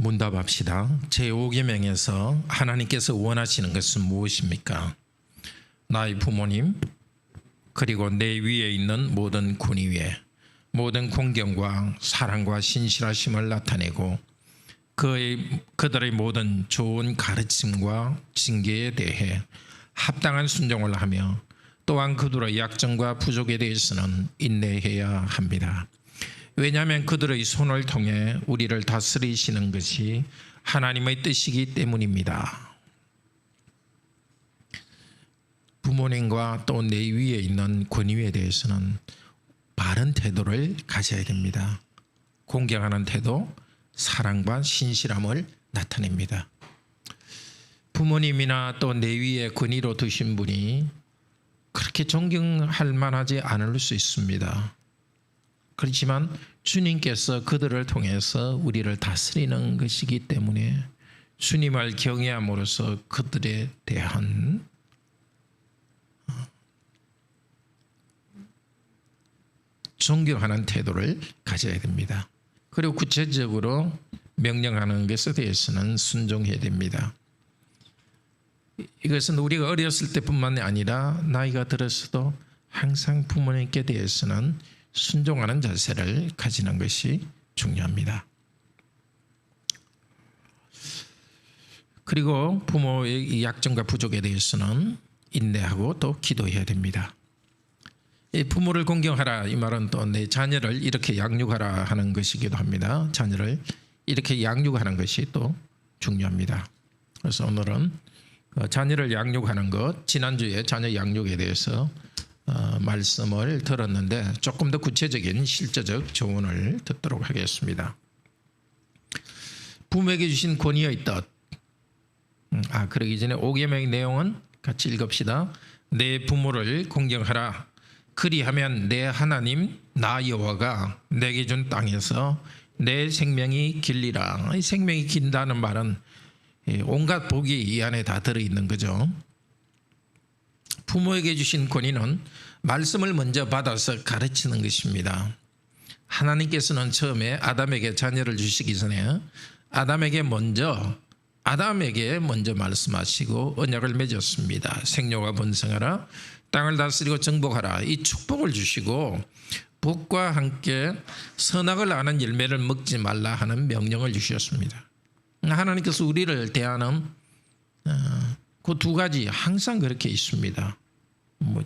문답합시다. 제5계명에서 하나님께서 원하시는 것은 무엇입니까? 나의 부모님 그리고 내 위에 있는 모든 군의회, 모든 공경과 사랑과 신실하심을 나타내고 그들의 모든 좋은 가르침과 징계에 대해 합당한 순종을 하며 또한 그들의 약점과 부족에 대해서는 인내해야 합니다. 왜냐하면 그들의 손을 통해 우리를 다스리시는 것이 하나님의 뜻이기 때문입니다. 부모님과 또 내 위에 있는 권위에 대해서는 바른 태도를 가져야 됩니다. 공경하는 태도, 사랑과 신실함을 나타냅니다. 부모님이나 또 내 위에 권위로 두신 분이 그렇게 존경할 만하지 않을 수 있습니다. 그렇지만 주님께서 그들을 통해서 우리를 다스리는 것이기 때문에 주님을 경외함으로써 그들에 대한 존경하는 태도를 가져야 됩니다. 그리고 구체적으로 명령하는 것에 대해서는 순종해야 됩니다. 이것은 우리가 어렸을 때뿐만 아니라 나이가 들어서도 항상 부모님께 대해서는 순종하는 자세를 가지는 것이 중요합니다. 그리고 부모의 약점과 부족에 대해서는 인내하고 또 기도해야 됩니다. 부모를 공경하라 이 말은 또 내 자녀를 이렇게 양육하라 하는 것이기도 합니다. 자녀를 이렇게 양육하는 것이 또 중요합니다. 그래서 오늘은 자녀를 양육하는 것, 지난주에 자녀 양육에 대해서 말씀을 들었는데 조금 더 구체적인 실제적 조언을 듣도록 하겠습니다. 부모에게 주신 권위의 뜻. 그러기 전에 5계명의 내용은 같이 읽읍시다. 내 부모를 공경하라. 그리하면 내 하나님 나 여호와가 내게 준 땅에서 내 생명이 길리라. 이 생명이 긴다는 말은 온갖 복이 이 안에 다 들어있는 거죠. 부모에게 주신 권위는 말씀을 먼저 받아서 가르치는 것입니다. 하나님께서는 처음에 아담에게 자녀를 주시기 전에 아담에게 먼저 말씀하시고 언약을 맺었습니다. 생육과 번성하라, 땅을 다스리고 정복하라. 이 축복을 주시고 복과 함께 선악을 아는 열매를 먹지 말라 하는 명령을 주셨습니다. 하나님께서 우리를 대하는 그 두 가지 항상 그렇게 있습니다.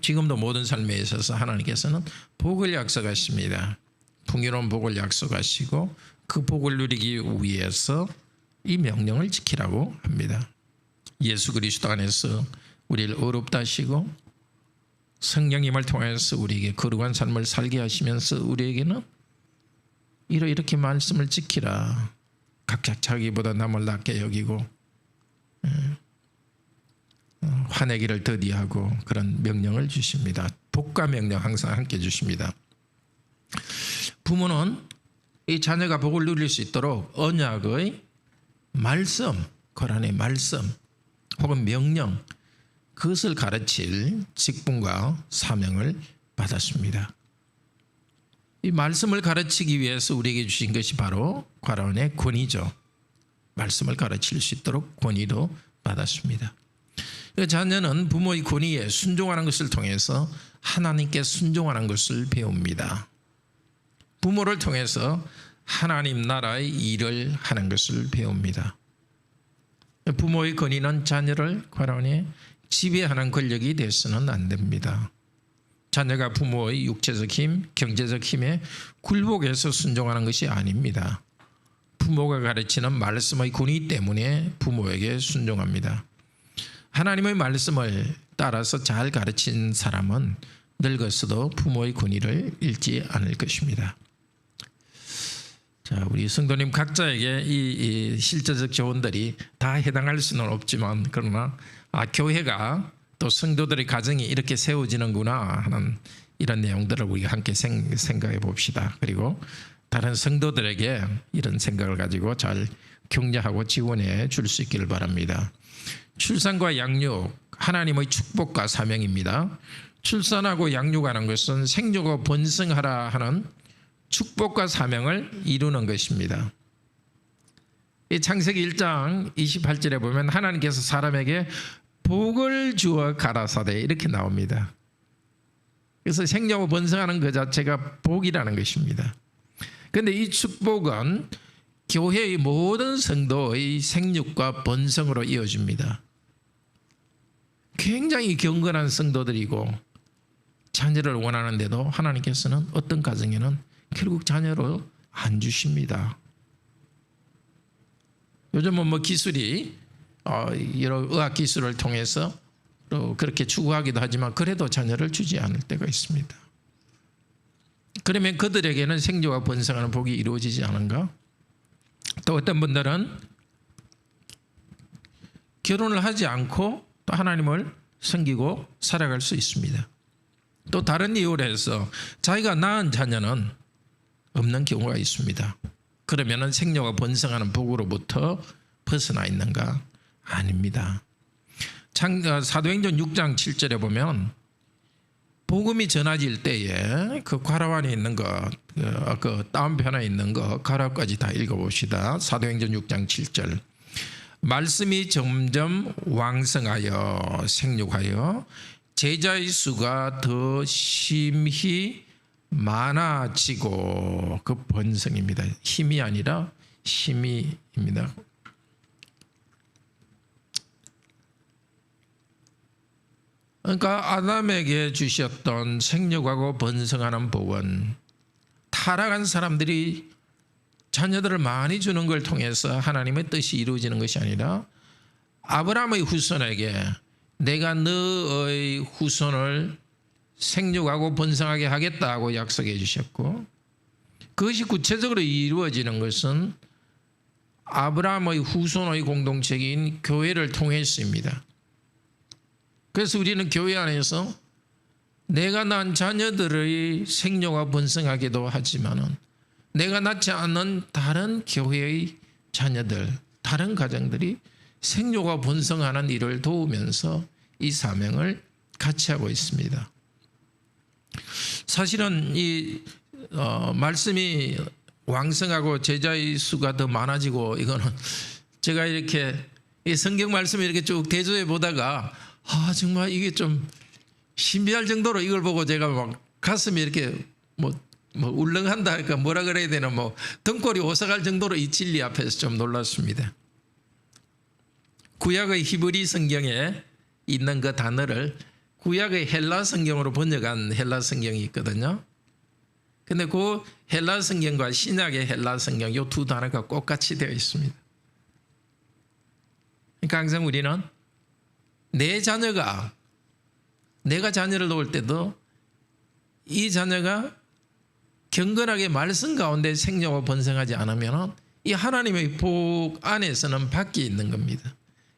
지금도 모든 삶에 있어서 하나님께서는 복을 약속하십니다. 풍요로운 복을 약속하시고 그 복을 누리기 위해서 이 명령을 지키라고 합니다. 예수 그리스도 안에서 우리를 의롭다 하시고 성령님을 통해서 우리에게 거룩한 삶을 살게 하시면서 우리에게는 이렇게 말씀을 지키라. 각자 자기보다 남을 낮게 여기고 화내기를 더디하고 그런 명령을 주십니다. 복과 명령 항상 함께 주십니다. 부모는 이 자녀가 복을 누릴 수 있도록 언약의 말씀, 거란의 말씀 혹은 명령 그것을 가르칠 직분과 사명을 받았습니다. 이 말씀을 가르치기 위해서 우리에게 주신 것이 바로 과란의 권위죠. 말씀을 가르칠 수 있도록 권위도 받았습니다. 자녀는 부모의 권위에 순종하는 것을 통해서 하나님께 순종하는 것을 배웁니다. 부모를 통해서 하나님 나라의 일을 하는 것을 배웁니다. 부모의 권위는 자녀를 과란에 지배하는 권력이 돼서는 안 됩니다. 자녀가 부모의 육체적 힘, 경제적 힘에 굴복해서 순종하는 것이 아닙니다. 부모가 가르치는 말씀의 권위 때문에 부모에게 순종합니다. 하나님의 말씀을 따라서 잘 가르친 사람은 늙어서도 부모의 권위를 잃지 않을 것입니다. 자, 우리 성도님 각자에게 이 실제적 조언들이 다 해당할 수는 없지만 그러나 교회가 또 성도들의 가정이 이렇게 세워지는구나 하는 이런 내용들을 우리가 함께 생각해 봅시다. 그리고 다른 성도들에게 이런 생각을 가지고 잘 격려하고 지원해 줄 수 있기를 바랍니다. 출산과 양육, 하나님의 축복과 사명입니다. 출산하고 양육하는 것은 생육하고 번성하라 하는 축복과 사명을 이루는 것입니다. 이 창세기 1장 28절에 보면 하나님께서 사람에게 복을 주어 가라사대 이렇게 나옵니다. 그래서 생육하고 번성하는 그 자체가 복이라는 것입니다. 그런데 이 축복은 교회의 모든 성도의 생육과 번성으로 이어집니다. 굉장히 경건한 성도들이고 자녀를 원하는데도 하나님께서는 어떤 가정에는 결국 자녀를 안 주십니다. 요즘은 뭐 기술이 여러 의학 기술을 통해서 또 그렇게 추구하기도 하지만 그래도 자녀를 주지 않을 때가 있습니다. 그러면 그들에게는 생존과 번성하는 복이 이루어지지 않은가? 또 어떤 분들은 결혼을 하지 않고 또 하나님을 섬기고 살아갈 수 있습니다. 또 다른 이유로 해서 자기가 낳은 자녀는 없는 경우가 있습니다. 그러면 생녀가 번성하는 복으로부터 벗어나 있는가? 아닙니다. 사도행전 6장 7절에 보면 복음이 전해질 때에 그 가라안에 있는 그 다운편에 있는 거 가라까지 다 읽어봅시다. 사도행전 6장 7절. 말씀이 점점 왕성하여 생육하여 제자의 수가 더 심히 많아지고, 그 번성입니다. 힘이 아니라 심히입니다. 그러니까 아담에게 주셨던 생육하고 번성하는 복은 타락한 사람들이 자녀들을 많이 주는 걸 통해서 하나님의 뜻이 이루어지는 것이 아니라 아브라함의 후손에게 내가 너의 후손을 생육하고 번성하게 하겠다고 약속해 주셨고, 그것이 구체적으로 이루어지는 것은 아브라함의 후손의 공동체인 교회를 통해서입니다. 그래서 우리는 교회 안에서 내가 낳은 자녀들의 생육과 번성하기도 하지만은 내가 낳지 않은 다른 교회의 자녀들, 다른 가정들이 생육과 번성하는 일을 도우면서 이 사명을 같이 하고 있습니다. 사실은 이 말씀이 왕성하고 제자의 수가 더 많아지고, 이거는 제가 이렇게 이 성경 말씀을 이렇게 쭉 대조해 보다가 정말 이게 좀 신비할 정도로 이걸 보고 제가 막 가슴이 이렇게 뭐 울렁한다 할까 뭐라 그래야 되나, 등골이 오싹할 정도로 이 진리 앞에서 좀 놀랐습니다. 구약의 히브리 성경에 있는 그 단어를 구약의 헬라 성경으로 번역한 헬라 성경이 있거든요. 근데 그 헬라 성경과 신약의 헬라 성경 이 두 단어가 똑같이 되어 있습니다. 그러니까 항상 우리는 내가 자녀를 놓을 때도 이 자녀가 경건하게 말씀 가운데 생육하고 번성하지 않으면 이 하나님의 복 안에서는 밖에 있는 겁니다.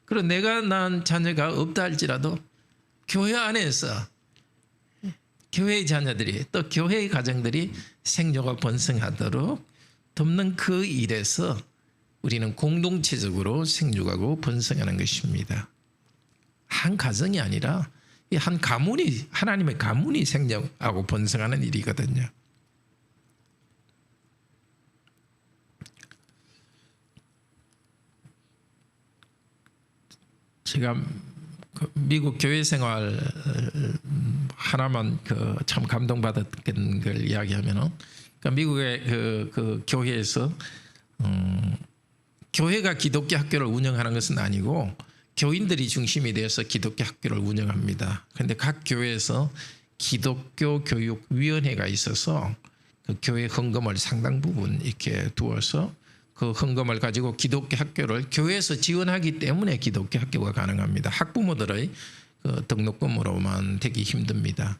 그리고 내가 낳은 자녀가 없다 할지라도 교회 안에서 교회의 자녀들이 또 교회의 가정들이 생육하고 번성하도록 돕는 그 일에서 우리는 공동체적으로 생육하고 번성하는 것입니다. 한 가정이 아니라 이 한 가문이, 하나님의 가문이 생육하고 번성하는 일이거든요. 제가 미국 교회 생활 하나만 참 감동받았던 걸 이야기하면은, 그러니까 미국의 그 교회에서 교회가 기독교 학교를 운영하는 것은 아니고 교인들이 중심이 되어서 기독교 학교를 운영합니다. 그런데 각 교회에서 기독교 교육위원회가 있어서 그 교회 헌금을 상당 부분 이렇게 두어서 그 헌금을 가지고 기독교 학교를 교회에서 지원하기 때문에 기독교 학교가 가능합니다. 학부모들의 그 등록금으로만 되기 힘듭니다.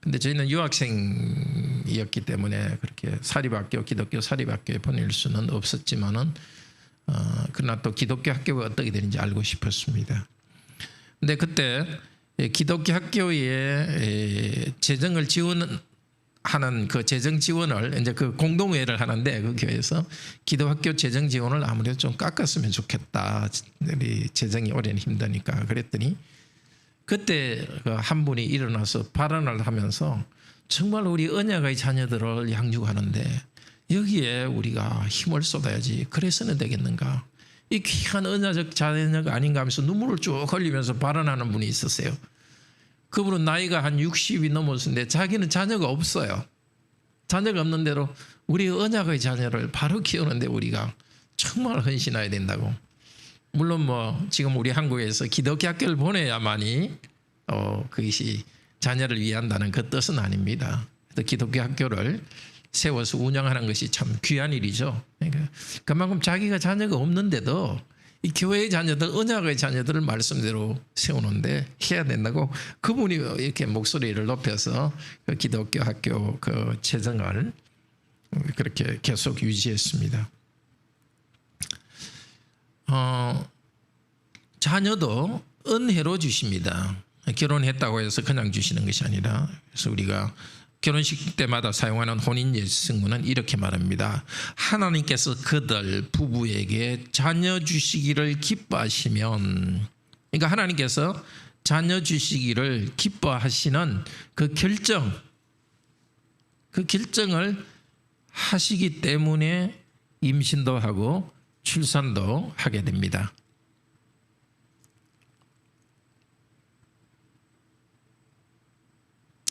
근데 저희는 유학생이었기 때문에 그렇게 사립학교, 기독교 사립학교에 보낼 수는 없었지만은 그러나 또 기독교 학교가 어떻게 되는지 알고 싶었습니다. 근데 그때 기독교 학교에 재정을 지원하는 그 재정 지원을 이제 그 공동회의를 하는데, 그 교회에서 기독학교 재정 지원을 아무래도 좀 깎았으면 좋겠다. 우리 재정이 올해는 힘드니까. 그랬더니 그때 한 분이 일어나서 발언을 하면서 정말 우리 언약의 자녀들을 양육하는데 여기에 우리가 힘을 쏟아야지, 그래서는 되겠는가? 이 귀한 언약적 자녀가 아닌가 하면서 눈물을 쭉 흘리면서 발언하는 분이 있었어요. 그분은 나이가 한 60이 넘었는데 자기는 자녀가 없어요. 자녀가 없는 대로 우리 언약의 자녀를 바로 키우는데 우리가 정말 헌신해야 된다고. 물론 뭐 지금 우리 한국에서 기독교 학교를 보내야만이 그것이 자녀를 위한다는 그 뜻은 아닙니다. 기독교 학교를 세워서 운영하는 것이 참 귀한 일이죠. 그러니까 그만큼 자기가 자녀가 없는데도 이 교회의 자녀들, 언약의 자녀들을 말씀대로 세우는데 해야 된다고 그분이 이렇게 목소리를 높여서 그 기독교 학교 그 재정을 그렇게 계속 유지했습니다. 자녀도 은혜로 주십니다. 결혼했다고 해서 그냥 주시는 것이 아니라, 그래서 우리가 결혼식 때마다 사용하는 혼인 예수승문은 이렇게 말합니다. 하나님께서 그들 부부에게 자녀 주시기를 기뻐하시면, 그러니까 하나님께서 자녀 주시기를 기뻐하시는 그 결정을 하시기 때문에 임신도 하고 출산도 하게 됩니다.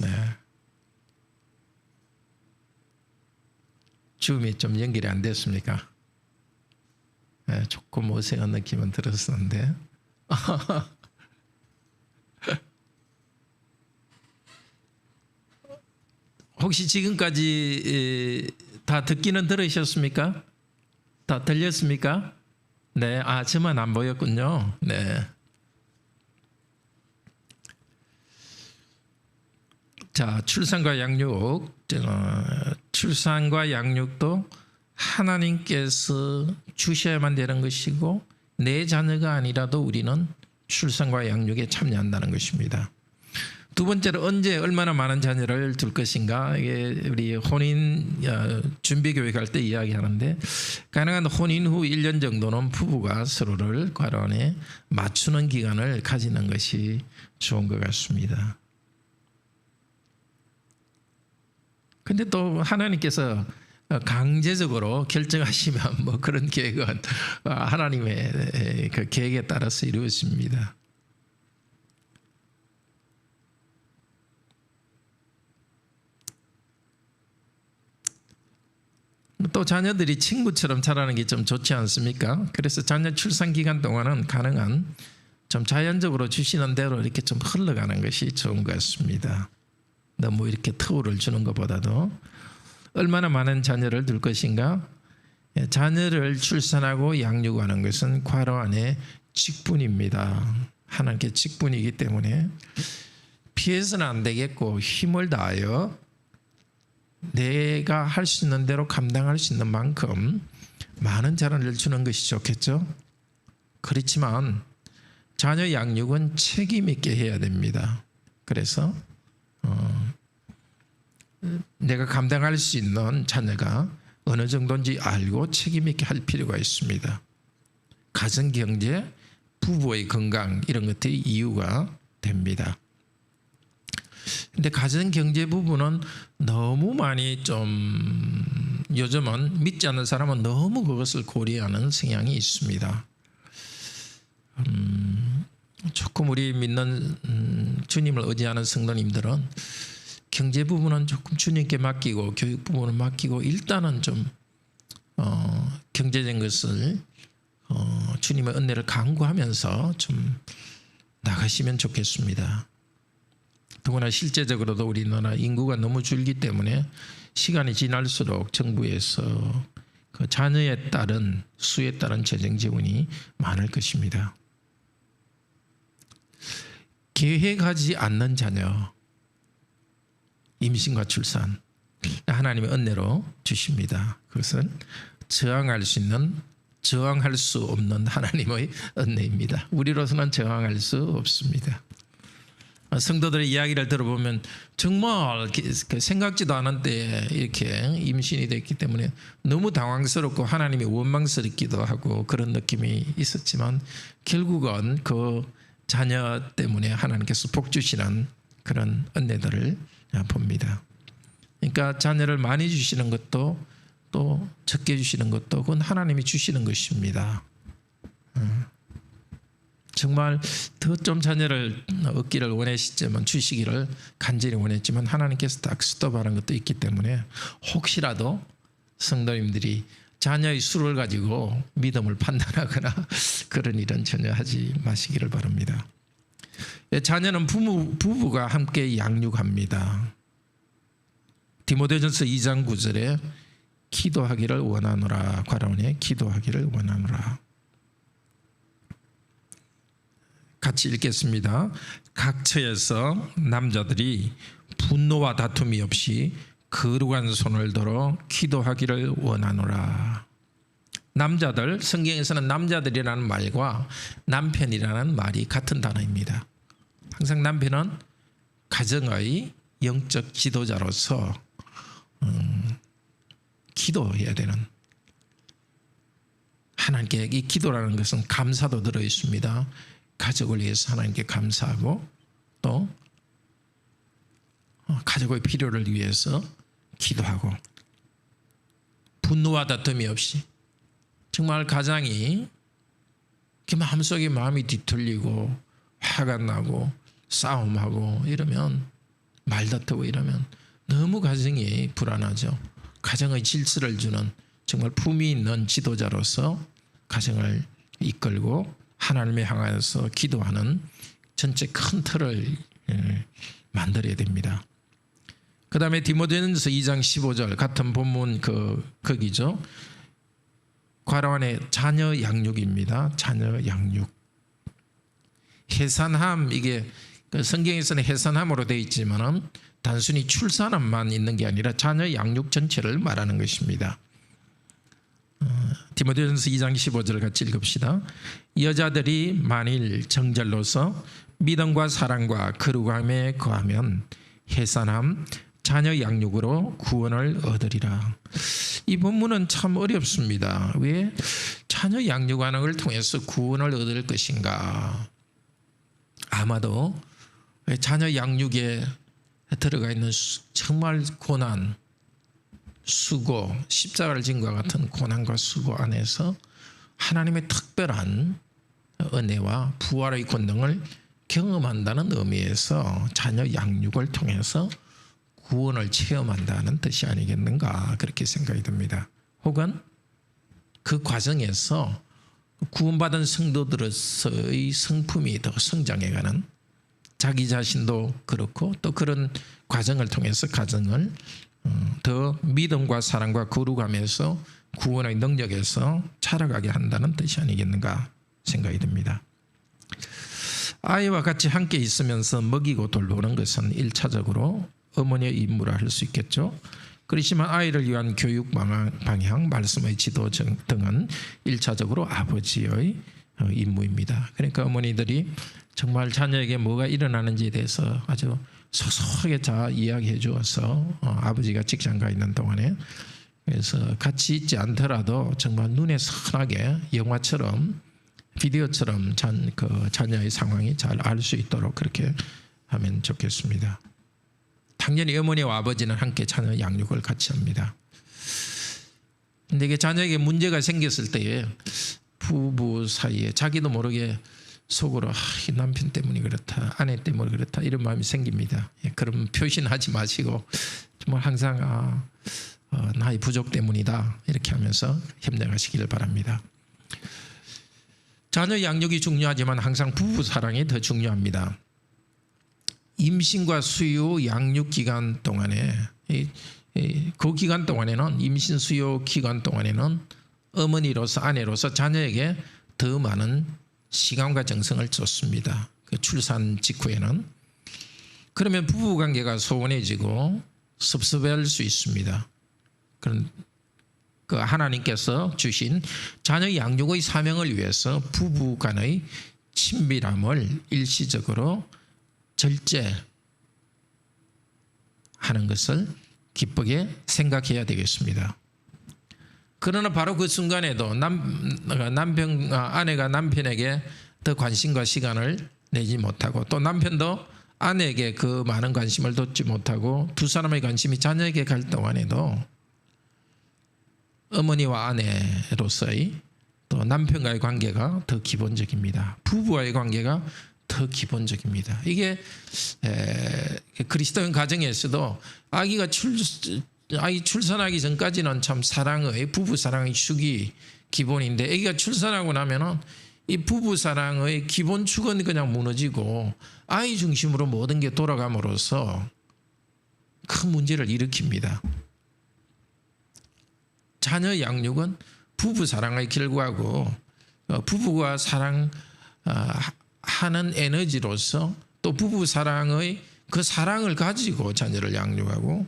네. 줌이 좀 연결이 안 됐습니까? 네, 조금 어색한 느낌은 들었었는데 혹시 지금까지 다 듣기는 들으셨습니까? 다 들렸습니까? 네, 저만 안 보였군요. 네. 자, 출산과 양육도 하나님께서 주셔야만 되는 것이고, 내 자녀가 아니라도 우리는 출산과 양육에 참여한다는 것입니다. 두 번째로, 언제 얼마나 많은 자녀를 둘 것인가. 이게 우리 혼인 준비교육 할 때 이야기하는데, 가능한 혼인 후 1년 정도는 부부가 서로를 괄호안에 맞추는 기간을 가지는 것이 좋은 것 같습니다. 근데 또 하나님께서 강제적으로 결정하시면 뭐 그런 계획은 하나님의 그 계획에 따라서 이루어집니다. 또 자녀들이 친구처럼 자라는 게 좀 좋지 않습니까? 그래서 자녀 출산 기간 동안은 가능한 좀 자연적으로 주시는 대로 이렇게 좀 흘러가는 것이 좋은 것 같습니다. 너무 이렇게 터울을 주는 것보다도. 얼마나 많은 자녀를 둘 것인가? 자녀를 출산하고 양육하는 것은 괄호 안에 직분입니다. 하나님께 직분이기 때문에 피해서는 안 되겠고, 힘을 다하여 내가 할 수 있는 대로 감당할 수 있는 만큼 많은 자녀를 주는 것이 좋겠죠. 그렇지만 자녀 양육은 책임 있게 해야 됩니다. 그래서 내가 감당할 수 있는 자녀가 어느 정도인지 알고 책임 있게 할 필요가 있습니다. 가정 경제, 부부의 건강, 이런 것들이 이유가 됩니다. 근데 가정 경제 부분은 너무 많이 좀, 요즘은 믿지 않는 사람은 너무 그것을 고려하는 성향이 있습니다. 조금 우리 믿는 주님을 의지하는 성도님들은 경제 부분은 조금 주님께 맡기고, 교육 부분은 맡기고, 일단은 좀 경제적인 것을 주님의 은혜를 간구하면서 좀 나가시면 좋겠습니다. 더구나 실제적으로도 우리나라 인구가 너무 줄기 때문에 시간이 지날수록 정부에서 그 자녀에 따른, 수에 따른 재정 지원이 많을 것입니다. 계획하지 않는 자녀, 임신과 출산, 하나님의 은혜로 주십니다. 그것은 저항할 수 없는 하나님의 은혜입니다. 우리로서는 저항할 수 없습니다. 성도들의 이야기를 들어보면 정말 생각지도 않은 때에 이렇게 임신이 됐기 때문에 너무 당황스럽고 하나님이 원망스럽기도 하고 그런 느낌이 있었지만, 결국은 그 자녀 때문에 하나님께서 복 주시는 그런 은혜들을 봅니다. 그러니까 자녀를 많이 주시는 것도 또 적게 주시는 것도 그건 하나님이 주시는 것입니다. 정말 더 좀 자녀를 얻기를 원하시지만 주시기를 간절히 원했지만 하나님께서 딱 스톱하는 것도 있기 때문에 혹시라도 성도님들이 자녀의 수를 가지고 믿음을 판단하거나 그런 일은 전혀 하지 마시기를 바랍니다. 자녀는 부부가 함께 양육합니다. 디모데전서 2장 9절에 기도하기를 원하노라. 과라원에 기도하기를 원하노라. 같이 읽겠습니다. 각 처에서 남자들이 분노와 다툼이 없이 거룩한 손을 들어 기도하기를 원하노라. 남자들, 성경에서는 남자들이라는 말과 남편이라는 말이 같은 단어입니다. 항상 남편은 가정의 영적 지도자로서 기도해야 되는, 하나님께 이 기도라는 것은 감사도 들어 있습니다. 가족을 위해서 하나님께 감사하고 또 가족의 필요를 위해서 기도하고 분노와 다툼이 없이 정말 가장이 마음속에 마음이 뒤틀리고 화가 나고 싸움하고 이러면 말다투고 이러면 너무 가정이 불안하죠. 가정의 질서를 주는 정말 품위 있는 지도자로서 가정을 이끌고 하나님을 향하여서 기도하는 전체 큰 틀을 만들어야 됩니다. 그 다음에 디모데전서 2장 15절 같은 본문 거기죠. 괄호안에 자녀 양육입니다. 자녀 양육. 해산함, 이게 성경에서는 해산함으로 되어 있지만은 단순히 출산함만 있는 게 아니라 자녀 양육 전체를 말하는 것입니다. 디모데전서 2장 15절 같이 읽읍시다. 여자들이 만일 정절로서 믿음과 사랑과 거룩함에 거하면 해산함 자녀 양육으로 구원을 얻으리라. 이 본문은 참 어렵습니다. 왜 자녀 양육하는 걸 통해서 구원을 얻을 것인가? 아마도 자녀 양육에 들어가 있는 정말 고난, 수고, 십자가를 진 것 같은 고난과 수고 안에서 하나님의 특별한 은혜와 부활의 권능을 경험한다는 의미에서 자녀 양육을 통해서 구원을 체험한다는 뜻이 아니겠는가, 그렇게 생각이 듭니다. 혹은 그 과정에서 구원받은 성도들의 성품이 더 성장해가는, 자기 자신도 그렇고 또 그런 과정을 통해서 가정을 더 믿음과 사랑과 거룩함에서 구원의 능력에서 자라가게 한다는 뜻이 아니겠는가 생각이 듭니다. 아이와 같이 함께 있으면서 먹이고 돌보는 것은 1차적으로 어머니의 임무라 할 수 있겠죠. 그렇지만 아이를 위한 교육 방향, 말씀의 지도 등은 1차적으로 아버지의 임무입니다. 그러니까 어머니들이 정말 자녀에게 뭐가 일어나는지에 대해서 아주 소소하게 잘 이야기해 주어서 아버지가 직장 가 있는 동안에, 그래서 같이 있지 않더라도 정말 눈에 선하게 영화처럼 비디오처럼 자녀의 상황이 잘 알 수 있도록 그렇게 하면 좋겠습니다. 당연히 어머니와 아버지는 함께 자녀 양육을 같이 합니다. 근데 이게 자녀에게 문제가 생겼을 때에 부부 사이에 자기도 모르게 속으로 이 남편 때문에 그렇다, 아내 때문에 그렇다, 이런 마음이 생깁니다. 그럼 표시는 하지 마시고 정말 항상 나의 부족 때문이다 이렇게 하면서 협력하시기를 바랍니다. 자녀 양육이 중요하지만 항상 부부 사랑이 더 중요합니다. 임신과 수유 양육 기간 동안에, 그 기간 동안에는, 임신 수유 기간 동안에는 어머니로서, 아내로서 자녀에게 더 많은 시간과 정성을 쏟습니다. 그 출산 직후에는. 그러면 부부관계가 소원해지고 섭섭해할 수 있습니다. 그런 그 하나님께서 주신 자녀 양육의 사명을 위해서 부부 간의 친밀함을 일시적으로 절제하는 것을 기쁘게 생각해야 되겠습니다. 그러나 바로 그 순간에도 아내가 남편에게 더 관심과 시간을 내지 못하고 또 남편도 아내에게 그 많은 관심을 쏟지 못하고 두 사람의 관심이 자녀에게 갈 동안에도 어머니와 아내로서의 또 남편과의 관계가 더 기본적입니다. 부부와의 관계가 더 기본적입니다. 이게 그리스도인 가정에서도 아기 출산하기 전까지는 참 사랑의 부부 사랑의 축이 기본인데 아기가 출산하고 나면은 이 부부 사랑의 기본 축은 그냥 무너지고 아이 중심으로 모든 게 돌아감으로써 큰 문제를 일으킵니다. 자녀 양육은 부부 사랑의 결과고 부부가 사랑하는 에너지로서 또 부부 사랑의 그 사랑을 가지고 자녀를 양육하고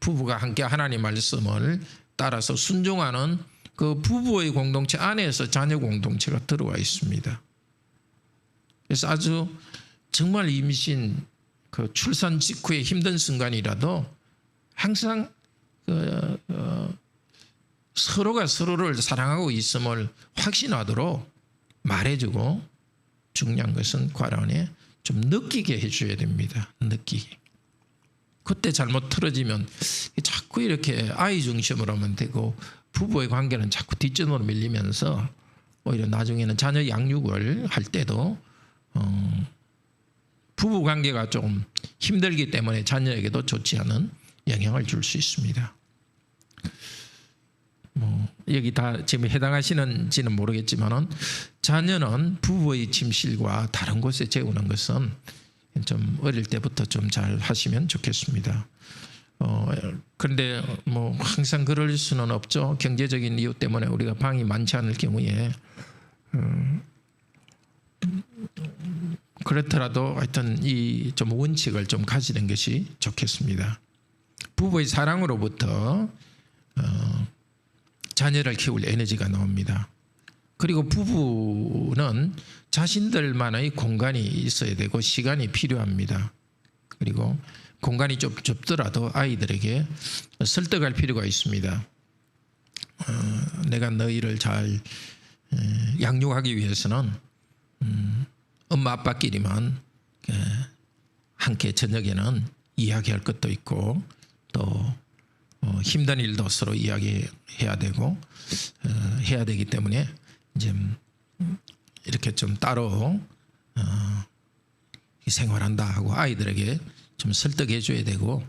부부가 함께 하나님 말씀을 따라서 순종하는 그 부부의 공동체 안에서 자녀 공동체가 들어와 있습니다. 그래서 아주 정말 임신 그 출산 직후의 힘든 순간이라도 항상 서로가 서로를 사랑하고 있음을 확신하도록 말해주고 중요한 것은 과란에 좀 느끼게 해줘야 됩니다. 느끼게. 그때 잘못 틀어지면 자꾸 이렇게 아이 중심으로만 되고 부부의 관계는 자꾸 뒷전으로 밀리면서 오히려 나중에는 자녀 양육을 할 때도 부부 관계가 좀 힘들기 때문에 자녀에게도 좋지 않은 영향을 줄 수 있습니다. 여기 다 지금 해당하시는지는 모르겠지만은 자녀는 부부의 침실과 다른 곳에 재우는 것은 좀 어릴 때부터 좀 잘 하시면 좋겠습니다. 그런데 항상 그럴 수는 없죠. 경제적인 이유 때문에 우리가 방이 많지 않을 경우에 그렇더라도 하여튼 이 좀 원칙을 좀 가지는 것이 좋겠습니다. 부부의 사랑으로부터 자녀를 키울 에너지가 나옵니다. 그리고 부부는 자신들만의 공간이 있어야 되고 시간이 필요합니다. 그리고 공간이 좀 좁더라도 아이들에게 설득할 필요가 있습니다. 내가 너희를 잘 양육하기 위해서는 엄마 아빠끼리만 함께 저녁에는 이야기할 것도 있고 또 힘든 일도 서로 이야기해야 되고 해야 되기 때문에 이제 이렇게 좀 따로 생활한다 하고 아이들에게 좀 설득해 줘야 되고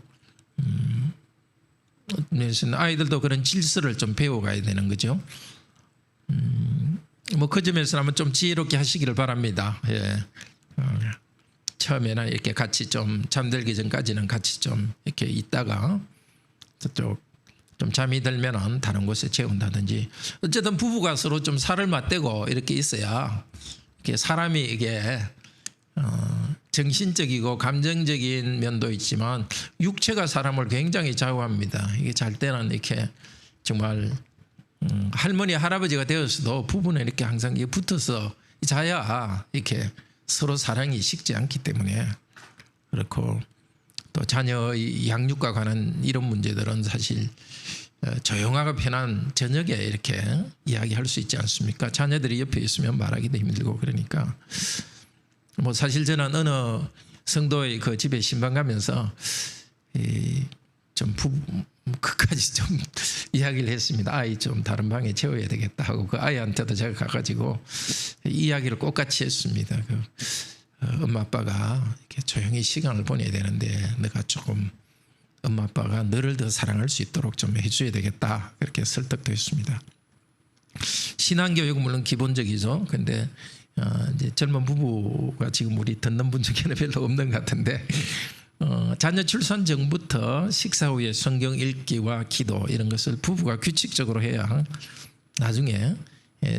아이들도 그런 질서를 좀 배워가야 되는 거죠. 그 점에서는 좀 지혜롭게 하시기를 바랍니다. 예. 처음에는 이렇게 같이 좀 잠들기 전까지는 같이 좀 이렇게 있다가 저쪽 좀 잠이 들면은 다른 곳에 재운다든지 어쨌든 부부가 서로 좀 살을 맞대고 이렇게 있어야 이렇게 사람이 이게 정신적이고 감정적인 면도 있지만 육체가 사람을 굉장히 좌우합니다. 이게 잘 때는 이렇게 정말 할머니 할아버지가 되었어도 부부는 이렇게 항상 붙어서 자야 이렇게 서로 사랑이 식지 않기 때문에 그렇고 또 자녀의 양육과 관한 이런 문제들은 사실 조용하고 편한 저녁에 이렇게 이야기할 수 있지 않습니까? 자녀들이 옆에 있으면 말하기도 힘들고 그러니까 사실 저는 어느 성도의 그 집에 신방 가면서 좀 끝까지 좀 이야기를 했습니다. 아이 좀 다른 방에 재워야 되겠다 하고 그 아이한테도 제가 가가지고 이야기를 똑같이 했습니다. 엄마 아빠가 이렇게 조용히 시간을 보내야 되는데 너가 조금 엄마 아빠가 너를 더 사랑할 수 있도록 좀 해줘야 되겠다 그렇게 설득도 했습니다. 신앙교육은 물론 기본적이죠. 근데 이제 젊은 부부가 지금 우리 듣는 분 중에는 별로 없는 것 같은데 자녀 출산 전부터 식사 후에 성경 읽기와 기도 이런 것을 부부가 규칙적으로 해야 나중에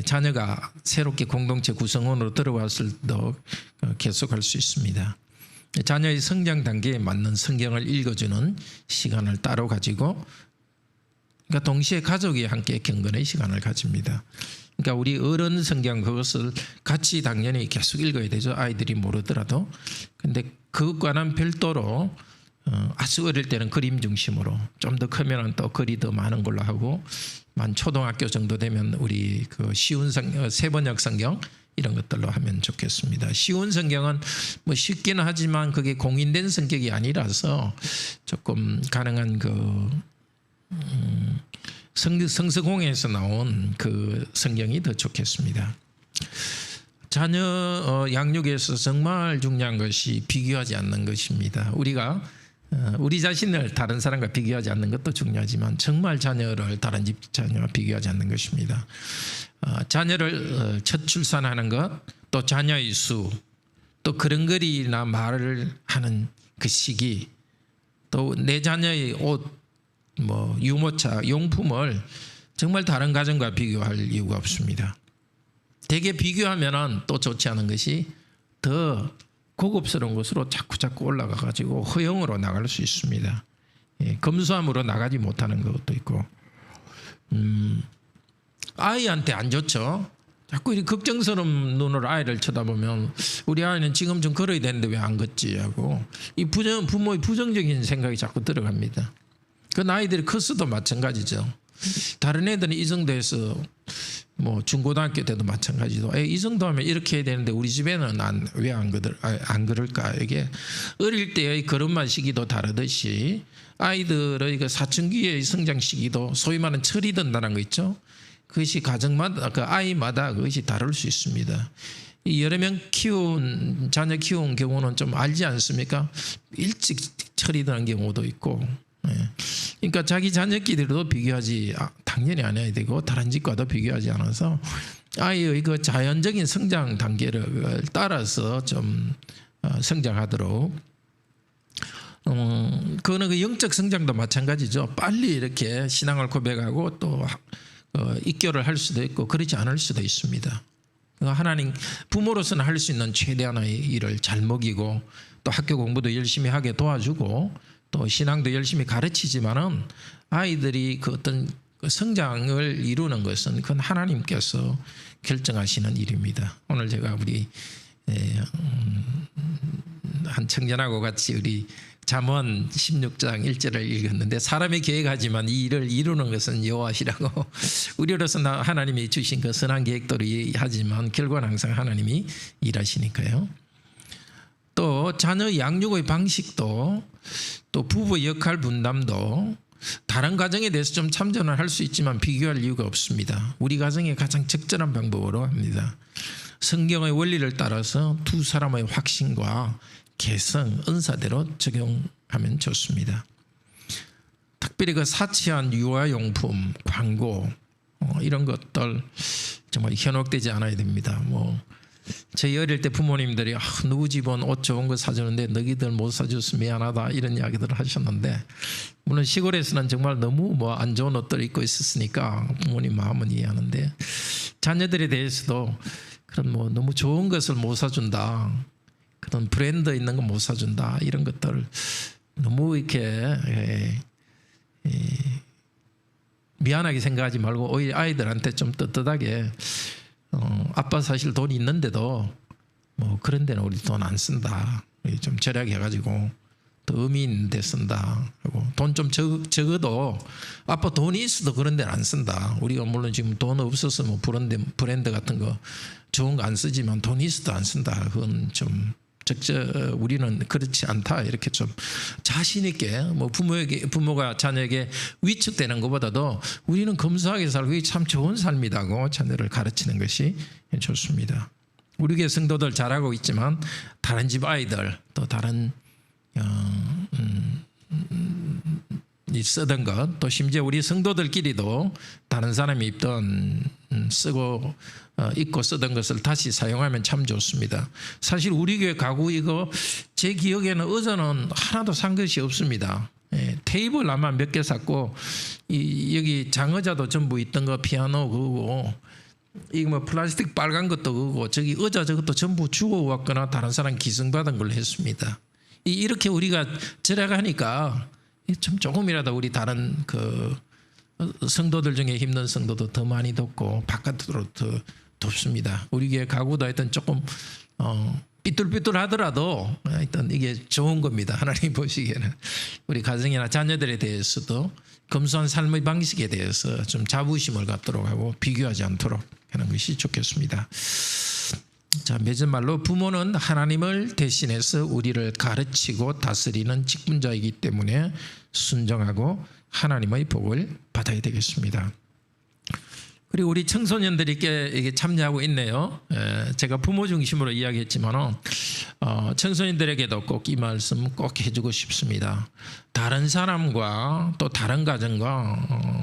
자녀가 새롭게 공동체 구성원으로 들어왔을 때도 계속할 수 있습니다. 자녀의 성장 단계에 맞는 성경을 읽어주는 시간을 따로 가지고 그러니까 동시에 가족이 함께 경건의 시간을 가집니다. 그러니까 우리 어른 성경 그것을 같이 당연히 계속 읽어야 되죠. 아이들이 모르더라도. 근데 그것과는 별도로 아주 어릴 때는 그림 중심으로 좀 더 크면은 또 글이 더 많은 걸로 하고 만 초등학교 정도 되면 우리 그 쉬운 세번역 성경 이런 것들로 하면 좋겠습니다. 쉬운 성경은 쉽기는 하지만 그게 공인된 성격이 아니라서 조금 가능한 성서공회에서 나온 그 성경이 더 좋겠습니다. 자녀 양육에서 정말 중요한 것이 비교하지 않는 것입니다. 우리가 우리 자신을 다른 사람과 비교하지 않는 것도 중요하지만 정말 자녀를 다른 집 자녀와 비교하지 않는 것입니다. 자녀를 첫 출산하는 것, 또 자녀의 수, 또 그런거리나 말을 하는 그 시기, 또 내 자녀의 옷, 유모차, 용품을 정말 다른 가정과 비교할 이유가 없습니다. 대개 비교하면은 또 좋지 않은 것이 더 고급스러운 것으로 자꾸 올라가 가지고 허영으로 나갈 수 있습니다. 검소함으로 나가지 못하는 것도 있고, 아이한테 안 좋죠. 자꾸 이렇게 걱정스러운 눈으로 아이를 쳐다보면 우리 아이는 지금 좀 걸어야 되는데 왜 안 걷지 하고 이 부모의 부정적인 생각이 자꾸 들어갑니다. 그 아이들이 컸어도 마찬가지죠. 다른 애들은 이 정도에서 중고등학교 때도 마찬가지도 이 정도 하면 이렇게 해야 되는데 우리 집에는 왜 안 그럴까. 이게 어릴 때의 걸음마 시기도 다르듯이 아이들의 그 사춘기의 성장 시기도 소위 말하는 철이 든다는 거 있죠. 그것이 가정마다 그 아이마다 그것이 다를 수 있습니다. 여러 명 자녀 키운 경우는 좀 알지 않습니까? 일찍 철이 드는 경우도 있고. 그러니까 자기 자녀끼리도 비교하지 당연히 안 해야 되고 다른 집과도 비교하지 않아서 아이의 그 자연적인 성장 단계를 따라서 좀 성장하도록 그거는 그 영적 성장도 마찬가지죠. 빨리 이렇게 신앙을 고백하고 또 입교를 할 수도 있고 그렇지 않을 수도 있습니다. 하나님 부모로서는 할 수 있는 최대한의 일을 잘 먹이고 또 학교 공부도 열심히 하게 도와주고 또 신앙도 열심히 가르치지만은 아이들이 그 어떤 성장을 이루는 것은 그건 하나님께서 결정하시는 일입니다. 오늘 제가 우리 한 청년하고 같이 우리 잠언 16장 1절을 읽었는데 사람이 계획하지만 이 일을 이루는 것은 여호와시라고 우리로서 하나님이 주신 그 선한 계획대로 하지만 결과는 항상 하나님이 일하시니까요. 또 자녀 양육의 방식도 또 부부 역할 분담도 다른 가정에 대해서 좀 참전을 할 수 있지만 비교할 이유가 없습니다. 우리 가정의 가장 적절한 방법으로 합니다. 성경의 원리를 따라서 두 사람의 확신과 개성, 은사대로 적용하면 좋습니다. 특별히 그 사치한 유아용품, 광고 이런 것들 정말 현혹되지 않아야 됩니다. 저희 어릴 때 부모님들이 누구 집은 옷 좋은 거 사주는데 너희들 못 사줘서 미안하다 이런 이야기들을 하셨는데 물론 시골에서는 정말 너무 안 좋은 옷들 입고 있었으니까 부모님 마음은 이해하는데 자녀들에 대해서도 그런 너무 좋은 것을 못 사준다, 그런 브랜드 있는 거 못 사준다 이런 것들 너무 이렇게 미안하게 생각하지 말고 오히려 아이들한테 좀 떳떳하게 아빠 사실 돈 있는데도 그런 데는 우리 돈 안 쓴다. 좀 절약해 가지고 더 의미 있는 데 쓴다. 그리고 돈 좀 적어도 아빠 돈이 있어도 그런 데는 안 쓴다. 우리가 물론 지금 돈 없어서 브랜드 같은 거 좋은 거 안 쓰지만 돈이 있어도 안 쓴다. 그건 좀 우리는 그렇지 않다. 이렇게 좀 자신 있게 부모가 자녀에게 위축되는 것보다도 우리는 검소하게 살고 이게 참 좋은 삶이라고 자녀를 가르치는 것이 좋습니다. 우리 교회 성도들 잘하고 있지만 다른 집 아이들 또 다른 쓰던 것 또 심지어 우리 성도들끼리도 다른 사람이 입던 쓰고 입고 쓰던 것을 다시 사용하면 참 좋습니다. 사실 우리 교회 가구 이거 제 기억에는 의자는 하나도 산 것이 없습니다. 테이블 아마 몇 개 샀고 여기 장의자도 전부 있던 거 피아노 그거고 이거 플라스틱 빨간 것도 그거고 저기 의자 저것도 전부 주워왔거나 다른 사람 기증받은 걸로 했습니다. 이렇게 우리가 절약하니까 좀 조금이라도 우리 다른 그 성도들 중에 힘든 성도도 더 많이 돕고 바깥으로 더 돕습니다. 우리 교회 가구도 하여튼 조금 삐뚤삐뚤하더라도 하여튼 이게 좋은 겁니다. 하나님 보시기에는 우리 가정이나 자녀들에 대해서도 검소한 삶의 방식에 대해서 좀 자부심을 갖도록 하고 비교하지 않도록 하는 것이 좋겠습니다. 자, 맺은말로 부모는 하나님을 대신해서 우리를 가르치고 다스리는 직분자이기 때문에 순정하고 하나님의 복을 받아야 되겠습니다. 그리고 우리 청소년들에게 이게 참여하고 있네요. 제가 부모 중심으로 이야기했지만 청소년들에게도 꼭 이 말씀 꼭 해주고 싶습니다. 다른 사람과 또 다른 가정과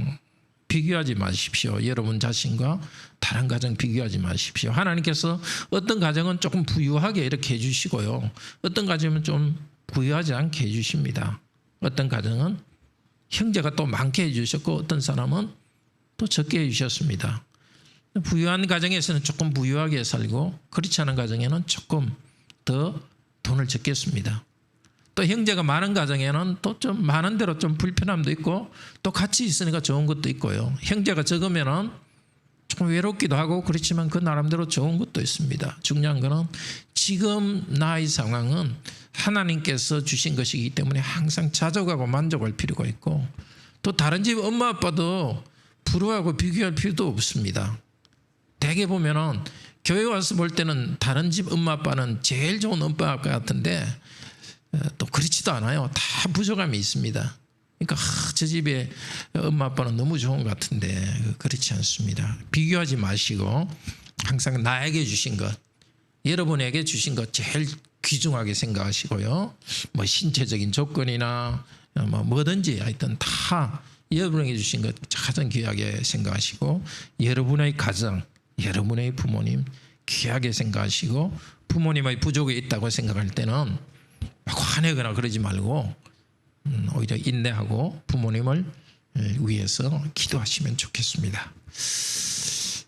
비교하지 마십시오. 여러분 자신과 다른 가정 비교하지 마십시오. 하나님께서 어떤 가정은 조금 부유하게 이렇게 해주시고요, 어떤 가정은 좀 부유하지 않게 해주십니다. 어떤 가정은 형제가 또 많게 해주셨고 어떤 사람은 또 적게 해주셨습니다. 부유한 가정에서는 조금 부유하게 살고 그렇지 않은 가정에는 조금 더 돈을 적게 씁니다. 또 형제가 많은 가정에는 또 좀 많은 대로 좀 불편함도 있고 또 같이 있으니까 좋은 것도 있고요. 형제가 적으면은 조금 외롭기도 하고 그렇지만 그 나름대로 좋은 것도 있습니다. 중요한 거는 지금 나의 상황은 하나님께서 주신 것이기 때문에 항상 자족하고 만족할 필요가 있고, 또 다른 집 엄마 아빠도 부러워하고 비교할 필요도 없습니다. 대개 보면은 교회 와서 볼 때는 다른 집 엄마 아빠는 제일 좋은 엄마 아빠 같은데 또 그렇지도 않아요. 다 부족함이 있습니다. 그러니까 저 집에 엄마 아빠는 너무 좋은 것 같은데 그렇지 않습니다. 비교하지 마시고 항상 나에게 주신 것, 여러분에게 주신 것 제일 귀중하게 생각하시고요. 뭐 신체적인 조건이나 뭐든지 하여튼 다 여러분에게 주신 것 가장 귀하게 생각하시고, 여러분의 가정, 여러분의 부모님 귀하게 생각하시고, 부모님의 부족이 있다고 생각할 때는 막 화내거나 그러지 말고 오히려 인내하고 부모님을 위해서 기도하시면 좋겠습니다.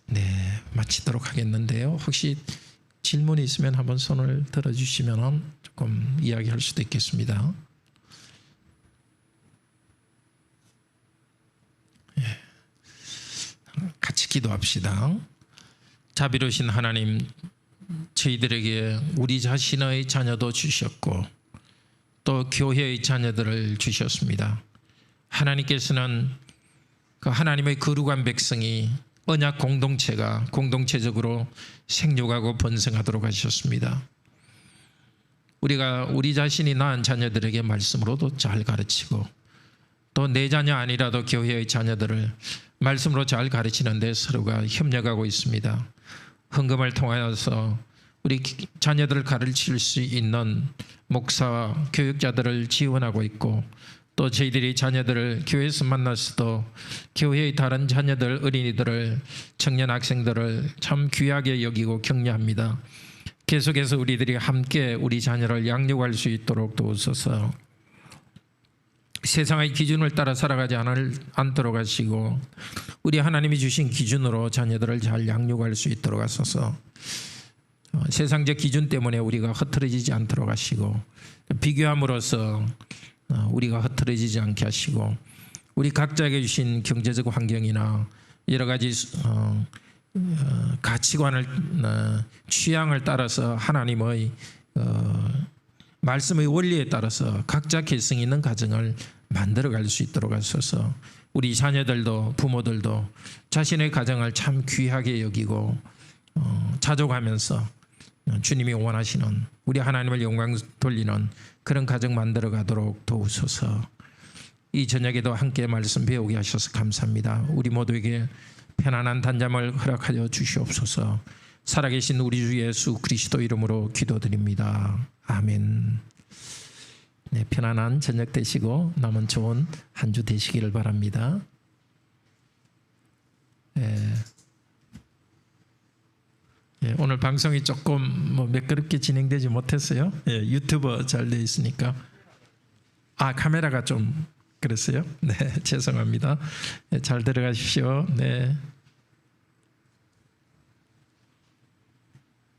네, 마치도록 하겠는데요. 혹시 질문이 있으면 한번 손을 들어주시면 조금 이야기할 수도 있겠습니다. 같이 기도합시다. 자비로우신 하나님, 저희들에게 우리 자신의 자녀도 주셨고 또 교회의 자녀들을 주셨습니다. 하나님께서는 그 하나님의 거룩한 백성이 언약 공동체가 공동체적으로 생육하고 번성하도록 하셨습니다. 우리가 우리 자신이 낳은 자녀들에게 말씀으로도 잘 가르치고 또 내 자녀 아니라도 교회의 자녀들을 말씀으로 잘 가르치는 데 서로가 협력하고 있습니다. 헌금을 통하여서 우리 자녀들을 가르칠 수 있는 목사와 교육자들을 지원하고 있고, 또 저희들이 자녀들을 교회에서 만났어도 교회의 다른 자녀들, 어린이들을, 청년 학생들을 참 귀하게 여기고 격려합니다. 계속해서 우리들이 함께 우리 자녀를 양육할 수 있도록 도우소서. 세상의 기준을 따라 살아가지 않도록 하시고 우리 하나님이 주신 기준으로 자녀들을 잘 양육할 수 있도록 하소서. 세상적 기준 때문에 우리가 흐트러지지 않도록 하시고, 비교함으로써 우리가 흐트러지지 않게 하시고, 우리 각자에게 주신 경제적 환경이나 여러 가지 가치관을, 취향을 따라서 하나님의 말씀의 원리에 따라서 각자 개성 있는 가정을 만들어갈 수 있도록 하소서. 우리 자녀들도 부모들도 자신의 가정을 참 귀하게 여기고 자족하면서 주님이 원하시는, 우리 하나님을 영광 돌리는 그런 가정 만들어 가도록 도우소서. 이 저녁에도 함께 말씀 배우게 하셔서 감사합니다. 우리 모두에게 편안한 단잠을 허락하여 주시옵소서. 살아계신 우리 주 예수 그리스도 이름으로 기도드립니다. 아멘. 네, 편안한 저녁 되시고 남은 좋은 한 주 되시기를 바랍니다. 오늘 방송이 조금 매끄럽게 진행되지 못했어요. 유튜버 잘 돼 있으니까. 카메라가 좀 그랬어요. 네, 죄송합니다. 잘 들어가십시오. 네.